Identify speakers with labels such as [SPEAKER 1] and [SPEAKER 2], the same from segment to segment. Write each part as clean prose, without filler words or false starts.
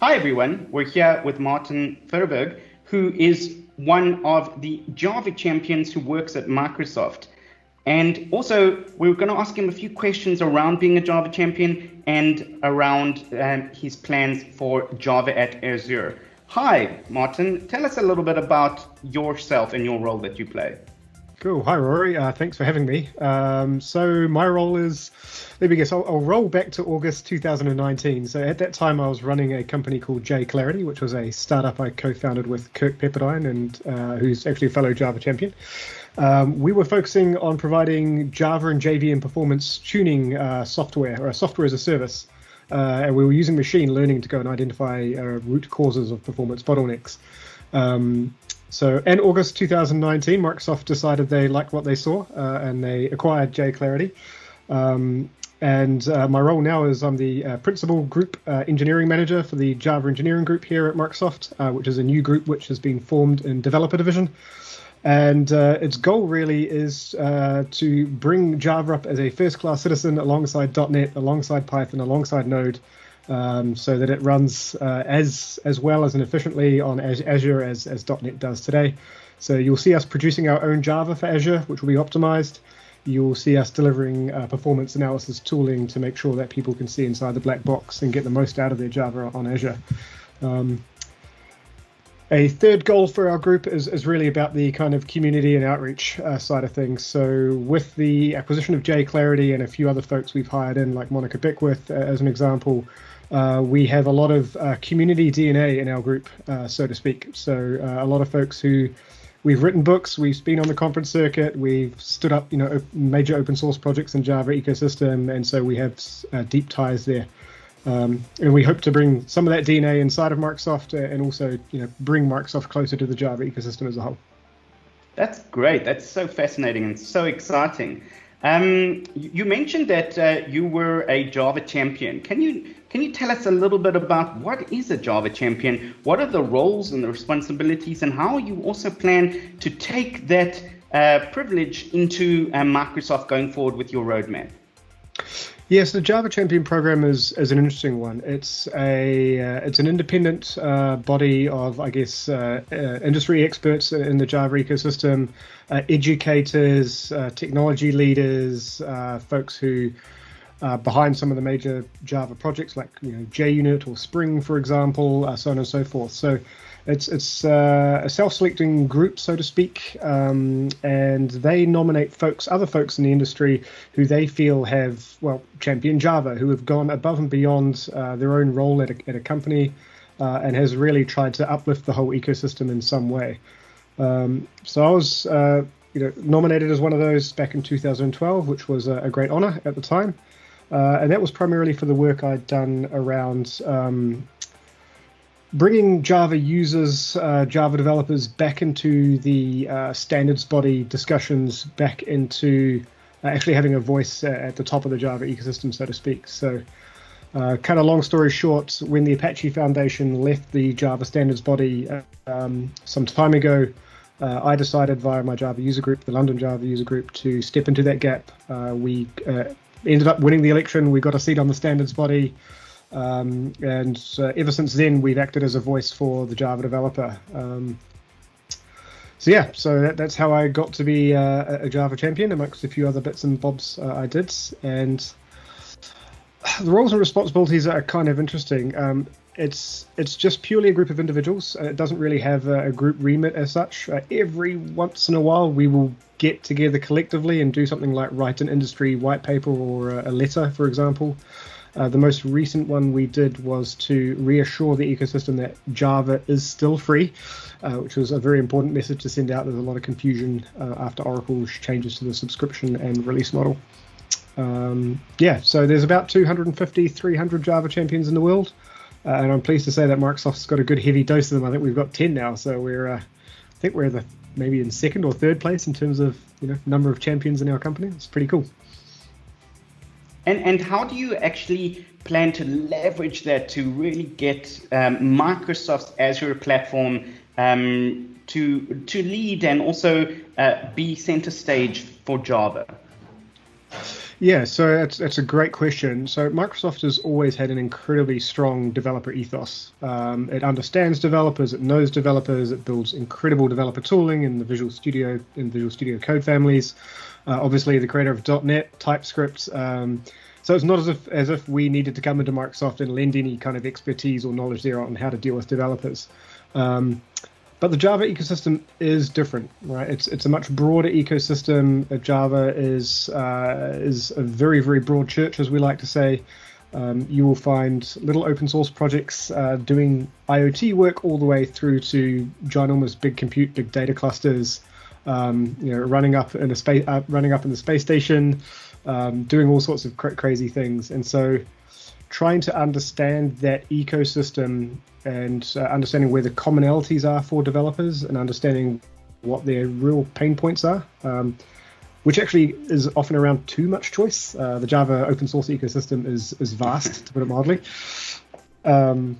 [SPEAKER 1] Hi everyone, we're here with Martijn Verburg, who is one of the Java champions who works at Microsoft. And also, we're going to ask him a few questions around being a Java champion and around his plans for Java at Azure. Hi, Martijn, tell us a little bit about yourself and your role that you play.
[SPEAKER 2] Cool. Hi, Rory. Thanks for having me. So my role is, let me guess, I'll roll back to August 2019. So at that time, I was running a company called JClarity, which was a startup I co-founded with Kirk Pepperdine, and who's actually a fellow Java champion. We were focusing on providing Java and JVM performance tuning software, or software as a service. And we were using machine learning to go and identify root causes of performance bottlenecks. So in August 2019, Microsoft decided they liked what they saw and they acquired JClarity. And my role now is I'm the principal group engineering manager for the Java engineering group here at Microsoft, which is a new group which has been formed in developer division. And its goal really is to bring Java up as a first-class citizen alongside .NET, alongside Python, alongside Node, so that it runs as well as and efficiently on Azure as .NET does today. So you'll see us producing our own Java for Azure, which will be optimized. You'll see us delivering performance analysis tooling to make sure that people can see inside the black box and get the most out of their Java on Azure. A third goal for our group is really about the kind of community and outreach side of things. So with the acquisition of JClarity and a few other folks we've hired in, like Monica Beckwith as an example, we have a lot of community DNA in our group, so to speak. So a lot of folks who we've written books, we've been on the conference circuit, we've stood up, major open source projects in Java ecosystem, and so we have deep ties there. And we hope to bring some of that DNA inside of Microsoft and also, bring Microsoft closer to the Java ecosystem as a whole.
[SPEAKER 1] That's great. That's so fascinating and so exciting. You mentioned that you were a Java champion. Can you tell us a little bit about what is a Java champion? What are the roles and the responsibilities, and how you also plan to take that privilege into Microsoft going forward with your roadmap?
[SPEAKER 2] Yes, the Java Champion program is an interesting one. It's an independent body of, I guess, industry experts in the Java ecosystem, educators, technology leaders, folks who are behind some of the major Java projects like JUnit or Spring, for example, so on and so forth. So it's a self-selecting group, so to speak, and they nominate other folks in the industry who they feel have, championed Java, who have gone above and beyond their own role at a company and has really tried to uplift the whole ecosystem in some way. So I was nominated as one of those back in 2012, which was a great honor at the time. And that was primarily for the work I'd done around bringing Java users, Java developers back into the standards body discussions, back into actually having a voice at the top of the Java ecosystem, so to speak. So kind of long story short, when the Apache Foundation left the Java standards body some time ago, I decided via my Java user group, the London Java user group, to step into that gap. We ended up winning the election. We got a seat on the standards body. And ever since then, we've acted as a voice for the Java developer. So that's how I got to be a Java champion, amongst a few other bits and bobs I did. And the roles and responsibilities are kind of interesting. It's just purely a group of individuals. It doesn't really have a group remit as such. Every once in a while, we will get together collectively and do something like write an industry white paper or a letter, for example. The most recent one we did was to reassure the ecosystem that Java is still free, which was a very important message to send out. There's a lot of confusion after Oracle changes to the subscription and release model. So there's about 250, 300 Java champions in the world. And I'm pleased to say that Microsoft's got a good heavy dose of them. I think we've got 10 now. So we're maybe in second or third place in terms of number of champions in our company. It's pretty cool.
[SPEAKER 1] And how do you actually plan to leverage that to really get Microsoft's Azure platform to lead and also be center stage for Java?
[SPEAKER 2] Yeah, so it's a great question. So Microsoft has always had an incredibly strong developer ethos. It understands developers, it knows developers, it builds incredible developer tooling in the Visual Studio Code families. Obviously, the creator of .NET, TypeScript. So it's not as if we needed to come into Microsoft and lend any kind of expertise or knowledge there on how to deal with developers. But the Java ecosystem is different, right? It's a much broader ecosystem. Java is a very, very broad church, as we like to say. You will find little open source projects doing IoT work all the way through to ginormous big compute, big data clusters, running up in the space station, doing all sorts of crazy things. And so trying to understand that ecosystem and understanding where the commonalities are for developers and understanding what their real pain points are, which actually is often around too much choice. The Java open source ecosystem is vast, to put it mildly. And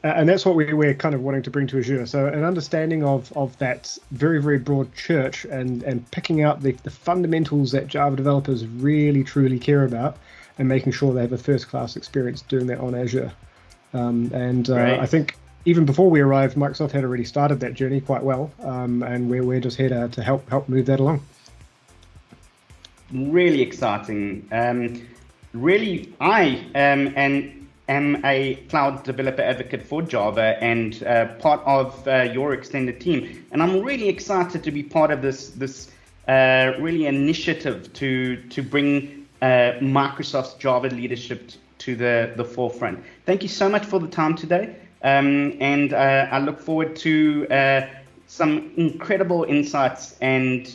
[SPEAKER 2] that's what we're kind of wanting to bring to Azure. So an understanding of that very, very broad church and picking out the fundamentals that Java developers really, truly care about and making sure they have a first-class experience doing that on Azure. Right. I think even before we arrived, Microsoft had already started that journey quite well, and we're just here to help move that along.
[SPEAKER 1] Really exciting. Really, I am a cloud developer advocate for Java and part of your extended team, and I'm really excited to be part of this really initiative to bring Microsoft's Java leadership to the forefront. Thank you so much for the time today, and I look forward to some incredible insights and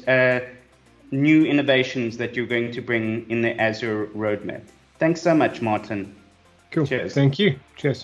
[SPEAKER 1] new innovations that you're going to bring in the Azure roadmap. Thanks so much, Martin.
[SPEAKER 2] Cool.
[SPEAKER 1] Cheers.
[SPEAKER 2] Thank you. Cheers.